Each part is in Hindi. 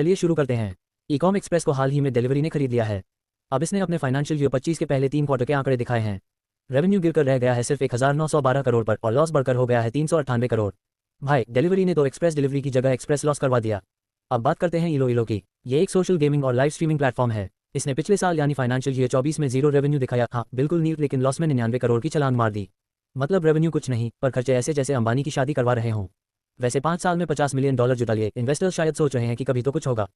चलिए शुरू करते हैं। ई-कॉम एक्सप्रेस को हाल ही में डिलीवरी ने खरीद लिया है। अब इसने अपने फाइनेंशियल ईयर 25 के पहले 3 क्वार्टर के आंकड़े दिखाए हैं। रेवेन्यू गिरकर रह गया है सिर्फ 1912 करोड़ पर और लॉस बढ़कर हो गया है 398 करोड़। भाई, डिलीवरी ने तो एक्सप्रेस डिलीवरी की जगह एक्सप्रेस लॉस करवा दिया। अब बात करते हैं इलो की। ये एक सोशल गेमिंग और लाइव स्ट्रीमिंग प्लेटफॉर्म है। इसने पिछले साल यानी फाइनेंशियल ईयर 24 में जीरो रेवेन्यू दिखाया। हाँ, बिल्कुल नीट, लेकिन लॉस में 99 करोड़ की छलांग मार दी। मतलब रेवेन्यू कुछ नहीं, पर खर्चे ऐसे जैसे अंबानी की शादी करवा रहे हों। वैसे 5 साल में $50 मिलियन जुटा लिए। इन्वेस्टर्स शायद सोच रहे हैं कि कभी तो कुछ होगा,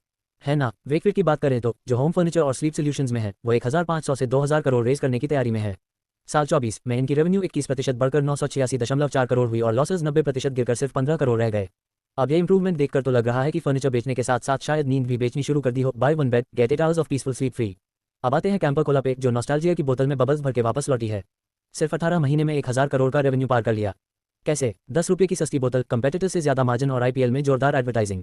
है ना। वेकफिट की बात करें तो जो होम फर्नीचर और स्लीप सॉल्यूशंस में है, वो 1500 से 2000 करोड़ रेज करने की तैयारी में है। साल 24 में इनकी रेवेन्यू 21% बढ़कर 986.4 करोड़ हुई और लॉसेज 90% गिरकर सिर्फ 15 करोड़ रह गए। अब ये इंप्रूवमेंट देखकर तो लग रहा है कि फर्नीचर बेचने के साथ साथ शायद नींद भी बेचनी शुरू कर दी हो। Buy one bed get 8 hours of peaceful sleep free. अब आते हैं कैंपर कोला पे, जो नॉस्टैल्जिया की बोतल में बबल्स भर के वापस लौटी है। सिर्फ 18 महीने में 1000 करोड़ का रेवेन्यू पार कर लिया। कैसे? 10 रुपये की सस्ती बोतल, कंपेटिटर से ज्यादा मार्जिन और आईपीएल में जोरदार एडवर्टाइजिंग।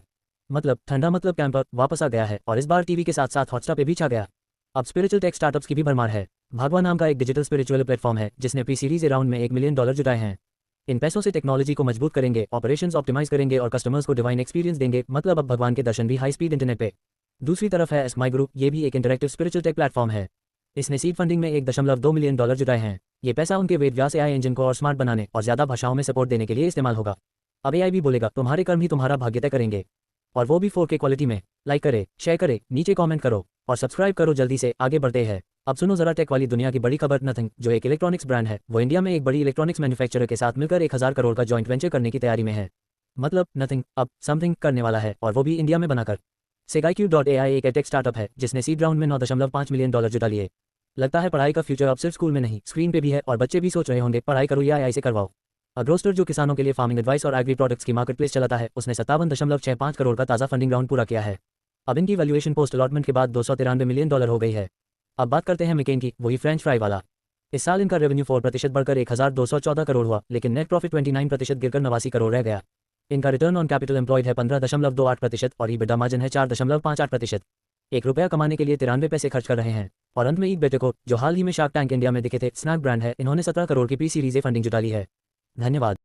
मतलब ठंडा, मतलब कैंपर वापस आ गया है और इस बार टीवी के साथ साथ हॉटस्टार पे भी छा गया। अब स्पिरिचुअल टेक स्टार्टअप्स की भी भरमार है। भागवा नाम का एक डिजिटल स्पिरिचुअल प्लेटफॉर्म है जिसने प्री सीरीज राउंड में $1 मिलियन जुटाए हैं। इन पैसों से टेक्नोलॉजी को मजबूत करेंगे, ऑपरेशंस ऑप्टिमाइज करेंगे और कस्टमर्स को डिवाइन एक्सपीरियंस देंगे। मतलब अब भगवान के दर्शन भी हाई स्पीड इंटरनेट पे। दूसरी तरफ है एस्माई ग्रुप। ये भी एक इंटरैक्टिव स्पिरिचुअल टेक प्लेटफॉर्म है। इसने सीड फंडिंग में $1.2 मिलियन जुटाए हैं। ये पैसा उनके वेद व्यास एआई इंजन को और स्मार्ट बनाने और ज्यादा भाषाओं में सपोर्ट देने के लिए इस्तेमाल होगा। अब एआई भी बोलेगा तुम्हारे कर्म ही तुम्हारा भाग्य तय करेंगे, और वो भी 4K क्वालिटी में। लाइक करे, शेयर करे, नीचे कमेंट करो और सब्सक्राइब करो। जल्दी से आगे बढ़ते हैं। अब सुनो जरा टेक वाली दुनिया की बड़ी खबर। नथिंग, जो एक इलेक्ट्रॉनिक्स ब्रांड है, वो इंडिया में एक बड़ी इलेक्ट्रॉनिक्स मैन्युफैक्चरर के साथ मिलकर 1000 करोड़ का जॉइंट वेंचर करने की तैयारी में है। मतलब नथिंग अब समथिंग करने वाला है, और वो भी इंडिया में बनाकर। Segaikyu.ai एक एटेक स्टार्टअप है जिसने सीड राउंड में $9.5 मिलियन जुटा लिए। लगता है पढ़ाई का फ्यूचर अब सिर्फ स्कूल में नहीं, स्क्रीन पे भी है, और बच्चे भी सोच रहे होंगे पढ़ाई करो या एआई से करवाओ। अग्रोस्टर, जो किसानों के लिए फार्मिंग एडवाइस और एग्री प्रोडक्ट्स की मार्केटप्लेस चलाता है, उसने 57.65 करोड़ का ताज़ा फंडिंग राउंड पूरा किया है। अब इनकी वैल्यूएशन पोस्ट अलॉटमेंट के बाद $293 मिलियन हो गई है। अब बात करते हैं मैकेन की, वही फ्रेंच फ्राई वाला। इस साल इनका रेवेन्यू 4% बढ़कर 1214 करोड़ हुआ, लेकिन नेट प्रॉफिट 29% गिरकर 89 करोड़ रह गया। इनका रिटर्न ऑन कैपिटल एम्प्लॉयड है 15.28% और ईबिटा मार्जिन है 4.58%। ₹1 कमाने के लिए 93 पैसे खर्च कर रहे हैं। और अंत में एक बेटे को, जो हाल ही में शार्क टैंक इंडिया में दिखे थे, स्नैक ब्रांड है, इन्होंने 17 करोड़ की प्री सीरीज फंडिंग जुटा ली है। धन्यवाद।